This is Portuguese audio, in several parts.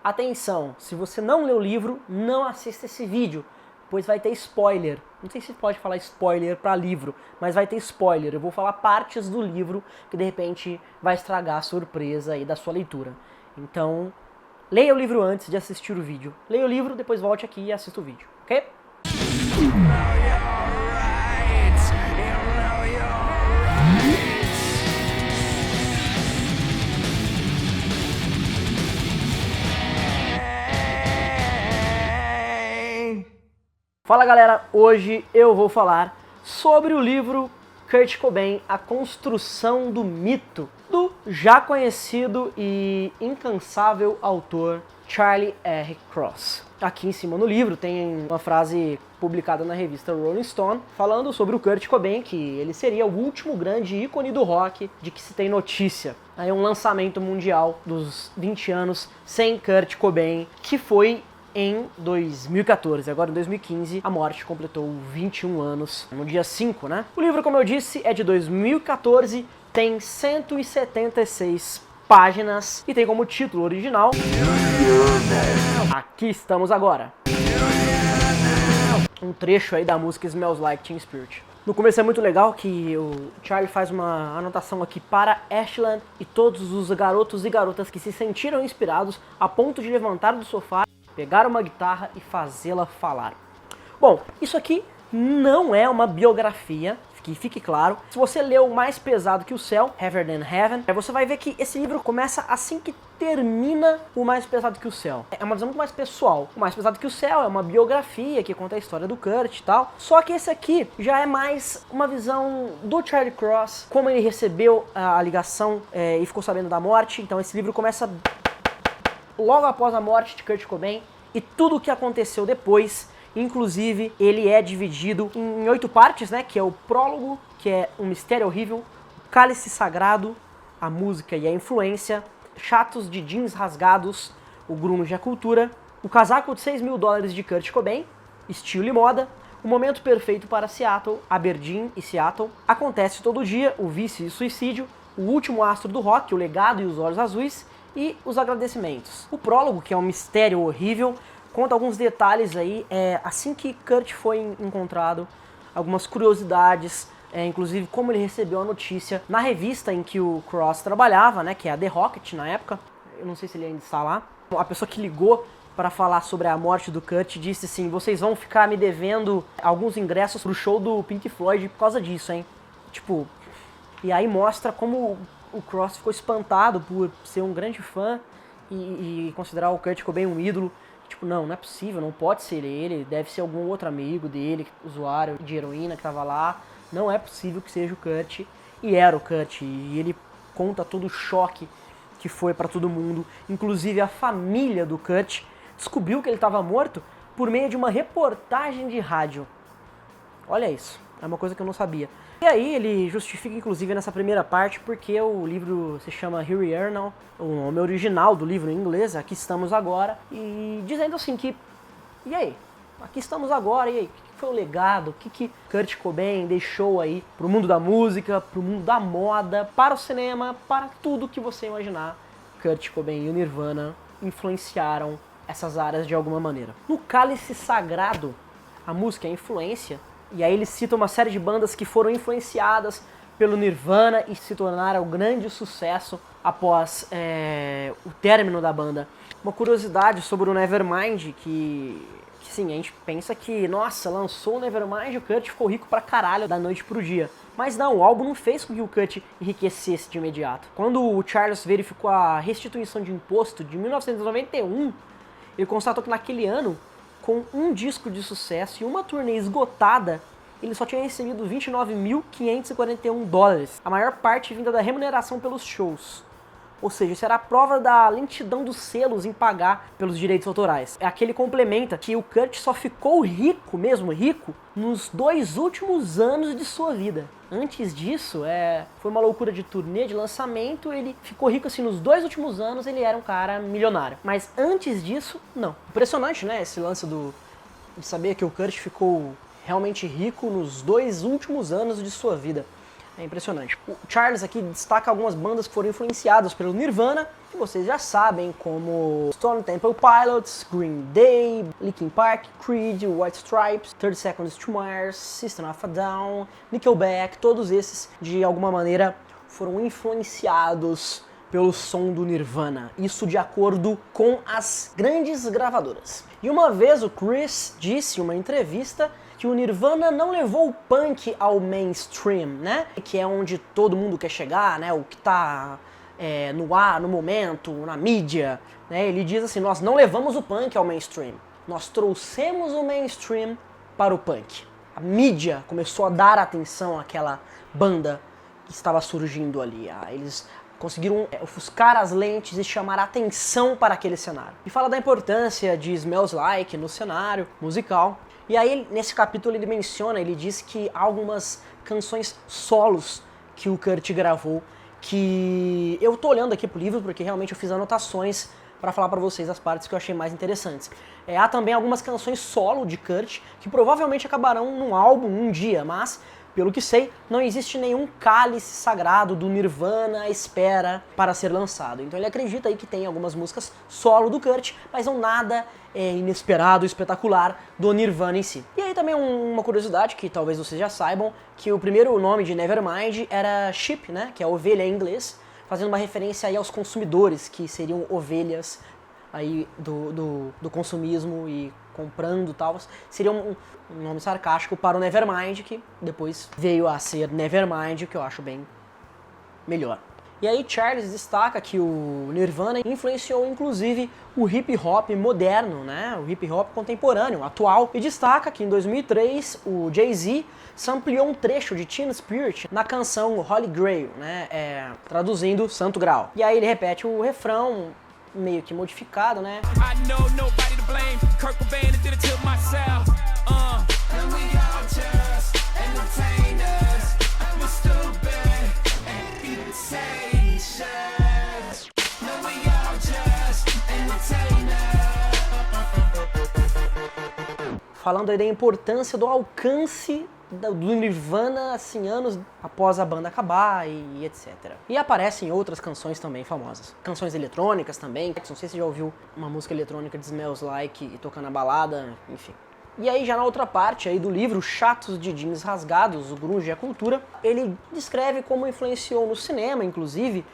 atenção, se você não leu o livro, não assista esse vídeo, pois vai ter spoiler. Não sei se pode falar spoiler para livro, mas vai ter spoiler. Eu vou falar partes do livro que de repente vai estragar a surpresa aí da sua leitura. Então, leia o livro antes de assistir o vídeo. Leia o livro, depois volte aqui e assista o vídeo, ok? Fala galera, hoje eu vou falar sobre o livro Kurt Cobain, A Construção do Mito, do já conhecido e incansável autor Charlie R. Cross. Aqui em cima no livro tem uma frase publicada na revista Rolling Stone falando sobre o Kurt Cobain, que ele seria o último grande ícone do rock de que se tem notícia. Aí um lançamento mundial dos 20 anos sem Kurt Cobain, que foi em 2014. Agora em 2015 a morte completou 21 anos, no dia 5, né? O livro, como eu disse, é de 2014, tem 176 páginas e tem como título original Aqui Estamos Agora. Um trecho aí da música Smells Like Teen Spirit. No começo é muito legal que o Charlie faz uma anotação aqui para Ashland e todos os garotos e garotas que se sentiram inspirados a ponto de levantar do sofá, pegar uma guitarra e fazê-la falar. Bom, isso aqui não é uma biografia, que fique claro. Se você leu Mais Pesado que o Céu, Heavier Than Heaven, você vai ver que esse livro começa assim que termina o Mais Pesado que o Céu. É uma visão muito mais pessoal. O Mais Pesado que o Céu é uma biografia que conta a história do Kurt e tal. Só que esse aqui já é mais uma visão do Charlie Cross, como ele recebeu a ligação e ficou sabendo da morte. Então esse livro começa logo após a morte de Kurt Cobain e tudo o que aconteceu depois. Inclusive, ele é dividido em 8 partes, né? Que é o prólogo, que é um mistério horrível, o cálice sagrado, a música e a influência, chatos de jeans rasgados, o grunge e a cultura, o casaco de $6.000 de Kurt Cobain, estilo e moda, o momento perfeito para Seattle, Aberdeen e Seattle, acontece todo dia, o vício e o suicídio, o último astro do rock, o legado e os olhos azuis, e os agradecimentos. O prólogo, que é um mistério horrível, conta alguns detalhes aí, assim que Kurt foi encontrado, algumas curiosidades, inclusive como ele recebeu a notícia na revista em que o Cross trabalhava, né, que é a The Rocket na época, eu não sei se ele ainda está lá. A pessoa que ligou para falar sobre a morte do Kurt disse assim: vocês vão ficar me devendo alguns ingressos pro show do Pink Floyd por causa disso, hein? Tipo, e aí mostra como o Cross ficou espantado por ser um grande fã e considerar o Kurt Cobain um ídolo. Tipo, não é possível, não pode ser ele, deve ser algum outro amigo dele, usuário de heroína que tava lá. Não é possível que seja o Kurt. E era o Kurt, e ele conta todo o choque que foi pra todo mundo. Inclusive a família do Kurt descobriu que ele estava morto por meio de uma reportagem de rádio. Olha isso, é uma coisa que eu não sabia. E aí ele justifica, inclusive, nessa primeira parte, porque o livro se chama Here We Are Now, o nome original do livro em inglês, Aqui Estamos Agora, e dizendo assim que, e aí, aqui estamos agora, e aí, o que foi o legado, o que Kurt Cobain deixou aí pro mundo da música, pro mundo da moda, para o cinema, para tudo que você imaginar. Kurt Cobain e o Nirvana influenciaram essas áreas de alguma maneira. No Cálice Sagrado, a música é influência, e aí ele cita uma série de bandas que foram influenciadas pelo Nirvana e se tornaram um grande sucesso após o término da banda. Uma curiosidade sobre o Nevermind, que sim, a gente pensa que, nossa, lançou o Nevermind e o Kurt ficou rico pra caralho da noite pro dia. Mas não, o álbum não fez com que o Kurt enriquecesse de imediato. Quando o Charles verificou a restituição de imposto de 1991, ele constatou que naquele ano, com um disco de sucesso e uma turnê esgotada, ele só tinha recebido $29.541, a maior parte vinda da remuneração pelos shows. Ou seja, isso era a prova da lentidão dos selos em pagar pelos direitos autorais. É aquele complementa que o Kurt só ficou rico, mesmo rico, nos 2 últimos anos de sua vida. Antes disso, foi uma loucura de turnê, de lançamento, ele ficou rico assim nos 2 últimos anos, ele era um cara milionário. Mas antes disso, não. Impressionante, né, esse lance de saber que o Kurt ficou realmente rico nos 2 últimos anos de sua vida. É impressionante. O Charles aqui destaca algumas bandas que foram influenciadas pelo Nirvana, que vocês já sabem, como Stone Temple Pilots, Green Day, Linkin Park, Creed, White Stripes, 30 Seconds to Mars, System of a Down, Nickelback, todos esses, de alguma maneira, foram influenciados pelo som do Nirvana. Isso de acordo com as grandes gravadoras. E uma vez o Chris disse em uma entrevista que o Nirvana não levou o punk ao mainstream, né? Que é onde todo mundo quer chegar, né? O que tá no ar, no momento, na mídia, né? Ele diz assim, nós não levamos o punk ao mainstream, nós trouxemos o mainstream para o punk. A mídia começou a dar atenção àquela banda que estava surgindo ali. Eles conseguiram ofuscar as lentes e chamar a atenção para aquele cenário. E fala da importância de Smells Like no cenário musical. E aí, nesse capítulo, ele menciona, ele diz que há algumas canções solos que o Kurt gravou, que eu tô olhando aqui pro livro, porque realmente eu fiz anotações para falar para vocês as partes que eu achei mais interessantes. Há também algumas canções solo de Kurt, que provavelmente acabarão num álbum um dia, mas, pelo que sei, não existe nenhum cálice sagrado do Nirvana à espera para ser lançado. Então ele acredita aí que tem algumas músicas solo do Kurt, mas não nada inesperado, espetacular do Nirvana em si. E aí também uma curiosidade, que talvez vocês já saibam, que o primeiro nome de Nevermind era sheep, né, que é ovelha em inglês, fazendo uma referência aí aos consumidores, que seriam ovelhas aí do consumismo e comprando e tal. Seria um nome sarcástico para o Nevermind, que depois veio a ser Nevermind, que eu acho bem melhor. E aí Charles destaca que o Nirvana influenciou inclusive o hip hop moderno, né? O hip hop contemporâneo, atual, e destaca que em 2003 o Jay-Z sampleou um trecho de Teen Spirit na canção Holy Grail, né? Traduzindo Santo Grau. E aí ele repete o refrão meio que modificado, né? Falando aí da importância do alcance do Nirvana, assim, anos após a banda acabar e etc. E aparecem outras canções também famosas. Canções eletrônicas também, não sei se você já ouviu uma música eletrônica de Smells Like e tocando na balada, enfim. E aí já na outra parte aí do livro, Chatos de Jeans Rasgados, o Grunge e a Cultura, ele descreve como influenciou no cinema, inclusive,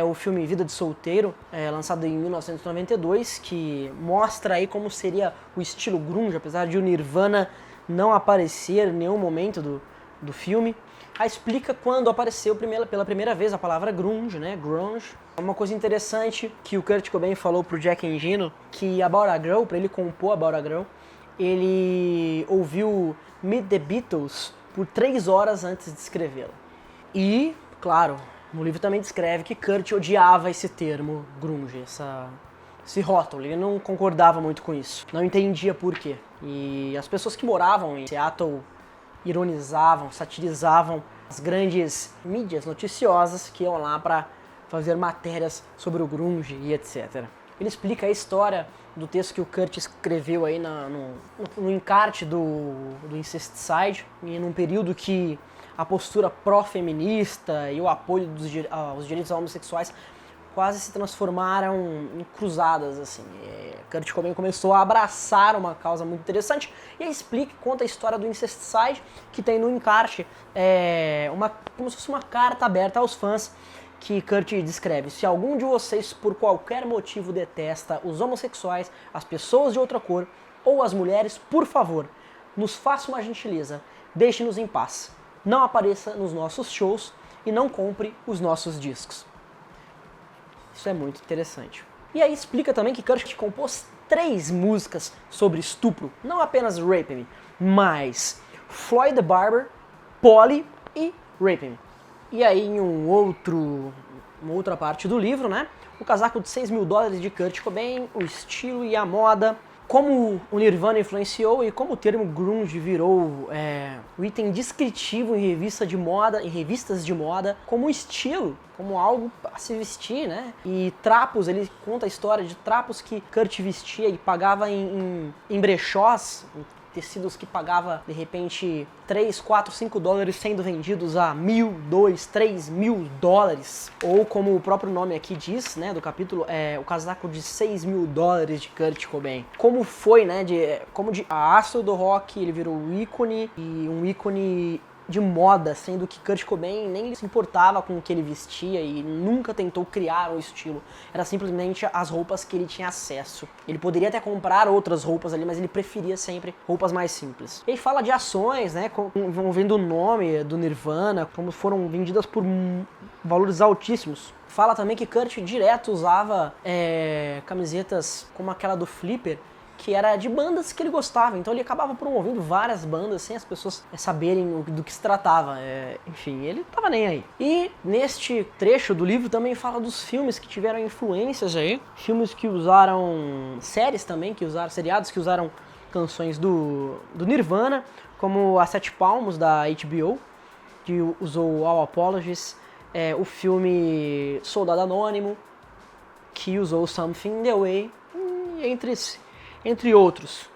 o filme Vida de Solteiro, lançado em 1992, que mostra aí como seria o estilo grunge, apesar de o Nirvana não aparecer em nenhum momento do filme. Aí explica quando apareceu pela primeira vez a palavra grunge, né? Grunge. Uma coisa interessante que o Kurt Cobain falou pro Jack Endino, que About a Girl, para ele compor About a Girl, ele ouviu Meet the Beatles por 3 horas antes de escrevê-la. E, claro, no livro também descreve que Kurt odiava esse termo grunge, esse rótulo, ele não concordava muito com isso, não entendia por quê. E as pessoas que moravam em Seattle ironizavam, satirizavam as grandes mídias noticiosas que iam lá para fazer matérias sobre o grunge e etc. Ele explica a história do texto que o Kurt escreveu aí no encarte do Incesticide, e num período que a postura pró-feminista e o apoio aos direitos homossexuais quase se transformaram em cruzadas, assim. Kurt Cobain começou a abraçar uma causa muito interessante, e aí conta a história do Incesticide, que tem no encarte como se fosse uma carta aberta aos fãs, que Kurt descreve: se algum de vocês por qualquer motivo detesta os homossexuais, as pessoas de outra cor ou as mulheres, por favor, nos faça uma gentileza, deixe-nos em paz. Não apareça nos nossos shows e não compre os nossos discos. Isso é muito interessante. E aí explica também que Kurt compôs 3 músicas sobre estupro, não apenas Rape Me, mas Floyd the Barber, Polly e Rape Me. E aí em uma outra parte do livro, né, o casaco de $6 mil de Kurt Cobain, o estilo e a moda, como o Nirvana influenciou e como o termo grunge virou o item descritivo em revistas de moda, como estilo, como algo a se vestir, né? E trapos, ele conta a história de trapos que Kurt vestia e pagava em brechós, tecidos que pagava, de repente, 3, 4, 5 dólares sendo vendidos a 1.000, 2, 3 mil dólares. Ou como o próprio nome aqui diz, né, do capítulo, o casaco de 6 mil dólares de Kurt Cobain. Como foi, né, como de astro do rock, ele virou um ícone, e um ícone de moda, sendo que Kurt Cobain nem se importava com o que ele vestia e nunca tentou criar um estilo. Era simplesmente as roupas que ele tinha acesso. Ele poderia até comprar outras roupas ali, mas ele preferia sempre roupas mais simples. Ele fala de ações, né, envolvendo o nome do Nirvana, como foram vendidas por valores altíssimos. Fala também que Kurt direto usava camisetas como aquela do Flipper, que era de bandas que ele gostava, então ele acabava promovendo várias bandas sem as pessoas saberem do que se tratava, enfim, ele tava nem aí. E neste trecho do livro também fala dos filmes que tiveram influências aí, filmes que usaram, séries também, seriados que usaram canções do Nirvana, como A Sete Palmos, da HBO, que usou All Apologies, o filme Soldado Anônimo, que usou Something in the Way, entre outros.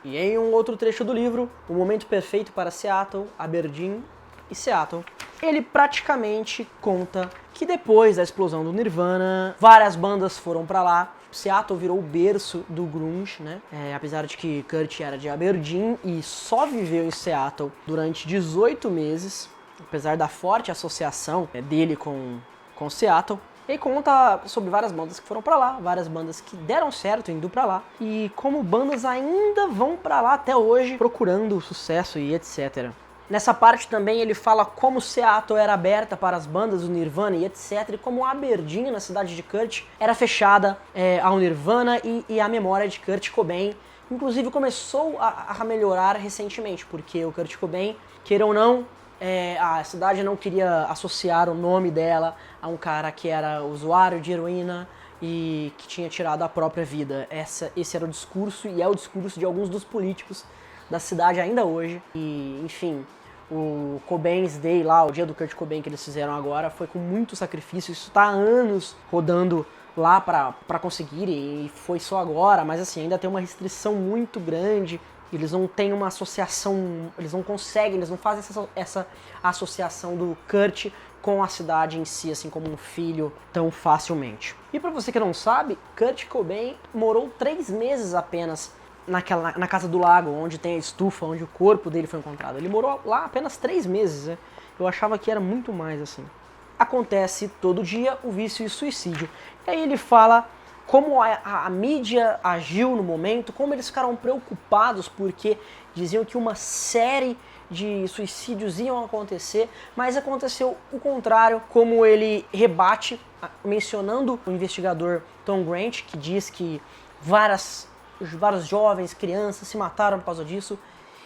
E em um outro trecho do livro, O Momento Perfeito para Seattle, Aberdeen e Seattle, ele praticamente conta que depois da explosão do Nirvana, várias bandas foram pra lá. Seattle virou o berço do grunge, né? Apesar de que Kurt era de Aberdeen e só viveu em Seattle durante 18 meses, apesar da forte associação dele com Seattle. Ele conta sobre várias bandas que foram pra lá, várias bandas que deram certo indo pra lá, e como bandas ainda vão pra lá até hoje procurando sucesso e etc. Nessa parte também ele fala como Seattle era aberta para as bandas do Nirvana e etc, e como Aberdeen, na cidade de Kurt, era fechada ao Nirvana e à memória de Kurt Cobain. Inclusive começou a melhorar recentemente, porque o Kurt Cobain, queira ou não, a cidade não queria associar o nome dela a um cara que era usuário de heroína e que tinha tirado a própria vida. Esse era o discurso e é o discurso de alguns dos políticos da cidade ainda hoje. E, enfim, o Cobain's Day lá, o dia do Kurt Cobain que eles fizeram agora, foi com muito sacrifício. Isso tá há anos rodando lá pra conseguir e foi só agora, mas assim, ainda tem uma restrição muito grande. Eles não têm uma associação, eles não conseguem, eles não fazem essa associação do Kurt com a cidade em si, assim como um filho, tão facilmente. E pra você que não sabe, Kurt Cobain morou 3 meses apenas na Casa do Lago, onde tem a estufa, onde o corpo dele foi encontrado. Ele morou lá apenas 3 meses, né? Eu achava que era muito mais assim. Acontece todo dia o vício e o suicídio. E aí ele fala como a mídia agiu no momento, como eles ficaram preocupados porque diziam que uma série de suicídios iam acontecer, mas aconteceu o contrário, como ele rebate, mencionando o investigador Tom Grant, que diz que vários jovens, crianças se mataram por causa disso.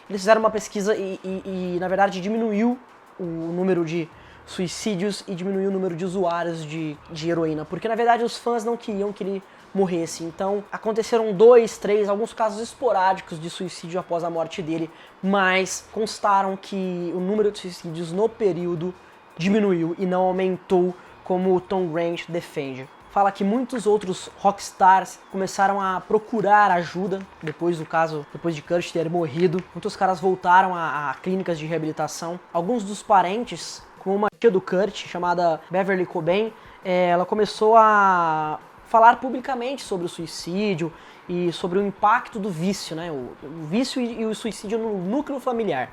Eles fizeram uma pesquisa e na verdade diminuiu o número de suicídios e diminuiu o número de usuários de heroína, porque na verdade os fãs não queriam que ele morresse. Então aconteceram 2, 3, alguns casos esporádicos de suicídio após a morte dele, mas constaram que o número de suicídios no período diminuiu e não aumentou, como o Tom Grant defende. Fala que muitos outros rockstars começaram a procurar ajuda depois de Kurt ter morrido. Muitos caras voltaram a clínicas de reabilitação. Alguns dos parentes, como uma tia do Kurt, chamada Beverly Cobain, ela começou a falar publicamente sobre o suicídio e sobre o impacto do vício, né? O vício e o suicídio no núcleo familiar.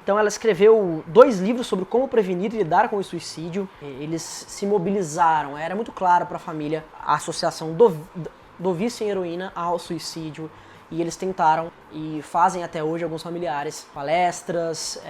Então ela escreveu 2 livros sobre como prevenir e lidar com o suicídio. Eles se mobilizaram, era muito claro para a família a associação do vício em heroína ao suicídio. E eles tentaram e fazem até hoje alguns familiares palestras,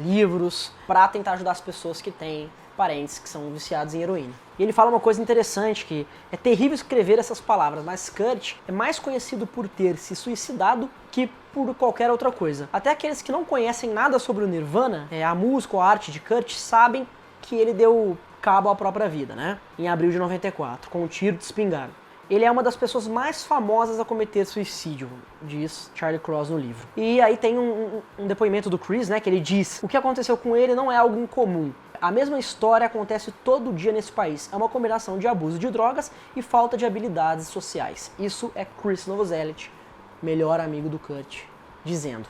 livros, para tentar ajudar as pessoas que têm parentes que são viciados em heroína. E ele fala uma coisa interessante, que é terrível escrever essas palavras, mas Kurt é mais conhecido por ter se suicidado que por qualquer outra coisa. Até aqueles que não conhecem nada sobre o Nirvana, a música ou a arte de Kurt, sabem que ele deu cabo à própria vida, né? Em abril de 94, com um tiro de espingarda. Ele é uma das pessoas mais famosas a cometer suicídio, diz Charlie Cross no livro. E aí tem um depoimento do Chris, né, que ele diz: o que aconteceu com ele não é algo incomum. A mesma história acontece todo dia nesse país. É uma combinação de abuso de drogas e falta de habilidades sociais. Isso é Chris Novoselic, melhor amigo do Kurt, dizendo: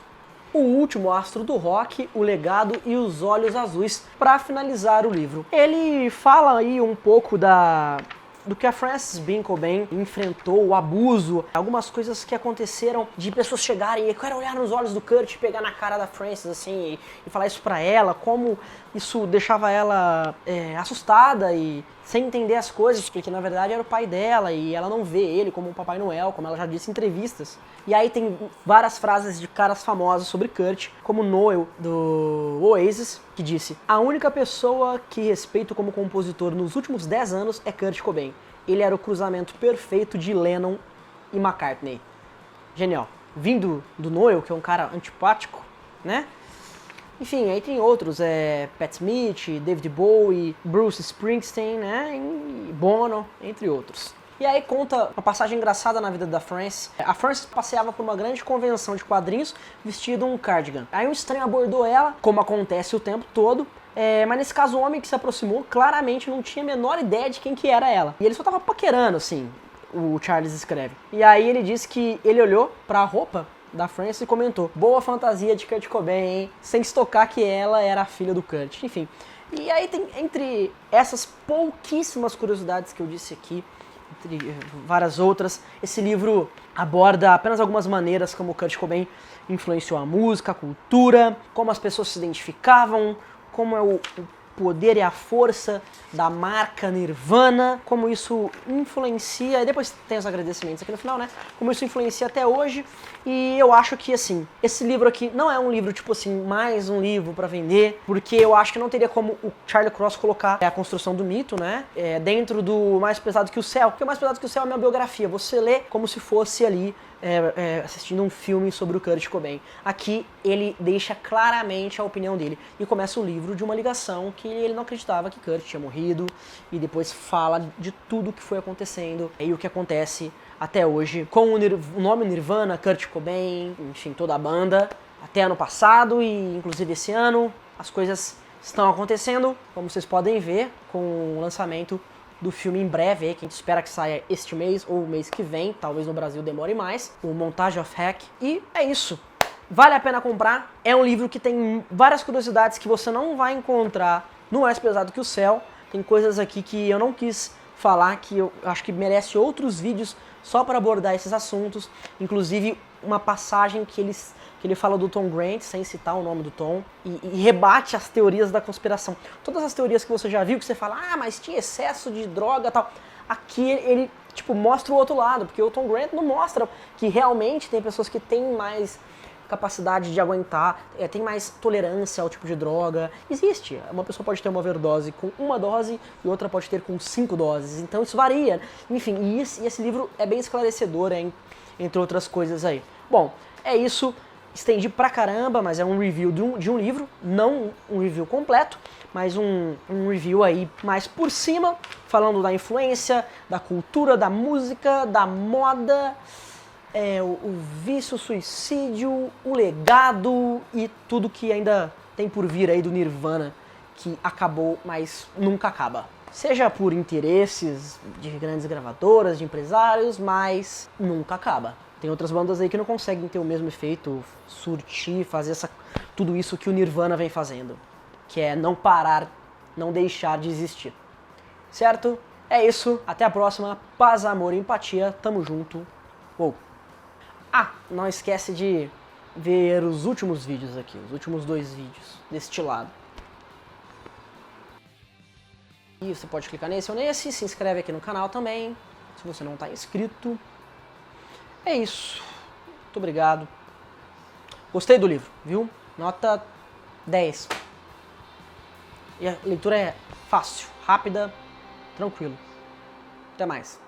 o último astro do rock, o legado e os olhos azuis, para finalizar o livro. Ele fala aí um pouco do que a Frances Bean Cobain enfrentou, o abuso, algumas coisas que aconteceram de pessoas chegarem e eu quero olhar nos olhos do Kurt e pegar na cara da Frances assim e falar isso pra ela, como isso deixava ela assustada e sem entender as coisas, porque na verdade era o pai dela e ela não vê ele como um Papai Noel, como ela já disse em entrevistas. E aí tem várias frases de caras famosos sobre Kurt, como Noel do Oasis, que disse: a única pessoa que respeito como compositor nos últimos 10 anos é Kurt Cobain. Ele era o cruzamento perfeito de Lennon e McCartney. Genial. Vindo do Noel, que é um cara antipático, né? Enfim, aí tem outros, Pat Smith, David Bowie, Bruce Springsteen, né? E Bono, entre outros. E aí conta uma passagem engraçada na vida da Frances. A Frances passeava por uma grande convenção de quadrinhos vestido um cardigan. Aí um estranho abordou ela, como acontece o tempo todo, mas nesse caso o homem que se aproximou claramente não tinha a menor ideia de quem que era ela. E ele só tava paquerando, assim, o Charles escreve. E aí ele disse que ele olhou pra roupa da Frances e comentou: boa fantasia de Kurt Cobain, hein? Sem se tocar que ela era a filha do Kurt. Enfim. E aí tem, entre essas pouquíssimas curiosidades que eu disse aqui, entre várias outras, esse livro aborda apenas algumas maneiras como Kurt Cobain influenciou a música, a cultura, como as pessoas se identificavam, como é o poder e a força da marca Nirvana, como isso influencia, e depois tem os agradecimentos aqui no final, né? Como isso influencia até hoje. E eu acho que, assim, esse livro aqui não é um livro, tipo assim, mais um livro pra vender, porque eu acho que não teria como o Charlie Cross colocar a construção do mito, né? Dentro do Mais Pesado que o Céu, porque o Mais Pesado que o Céu é a minha biografia, você lê como se fosse ali assistindo um filme sobre o Kurt Cobain. Aqui ele deixa claramente a opinião dele e começa o livro de uma ligação que ele não acreditava que Kurt tinha morrido e depois fala de tudo que foi acontecendo e o que acontece até hoje com o nome Nirvana, Kurt Cobain, enfim, toda a banda, até ano passado e inclusive esse ano as coisas estão acontecendo, como vocês podem ver, com o lançamento do filme em breve, que a gente espera que saia este mês ou o mês que vem, talvez no Brasil demore mais, o Montage of Heck. E é isso. Vale a pena comprar. É um livro que tem várias curiosidades que você não vai encontrar no Mais Pesado que o Céu. Tem coisas aqui que eu não quis falar, que eu acho que merece outros vídeos só para abordar esses assuntos. Inclusive uma passagem que ele fala do Tom Grant, sem citar o nome do Tom, e rebate as teorias da conspiração. Todas as teorias que você já viu, que você fala, mas tinha excesso de droga e tal. Aqui ele, tipo, mostra o outro lado, porque o Tom Grant não mostra que realmente tem pessoas que têm mais capacidade de aguentar, tem mais tolerância ao tipo de droga. Existe. Uma pessoa pode ter uma overdose com uma dose e outra pode ter com 5 doses. Então isso varia. Enfim, e esse livro é bem esclarecedor, entre outras coisas aí. Bom, é isso. Estendi pra caramba, mas é um review de um livro, não um review completo, mas um review aí mais por cima, falando da influência, da cultura, da música, da moda, o vício, o suicídio, o legado e tudo que ainda tem por vir aí do Nirvana, que acabou, mas nunca acaba. Seja por interesses de grandes gravadoras, de empresários, mas nunca acaba. Tem outras bandas aí que não conseguem ter o mesmo efeito, surtir, fazer tudo isso que o Nirvana vem fazendo. Que é não parar, não deixar de existir. Certo? É isso. Até a próxima. Paz, amor e empatia. Tamo junto. Uou. Não esquece de ver os últimos vídeos aqui. Os últimos 2 vídeos deste lado. E você pode clicar nesse ou nesse. Se inscreve aqui no canal também. Se você não está inscrito. É isso. Muito obrigado. Gostei do livro, viu? Nota 10. E a leitura é fácil, rápida, tranquilo. Até mais.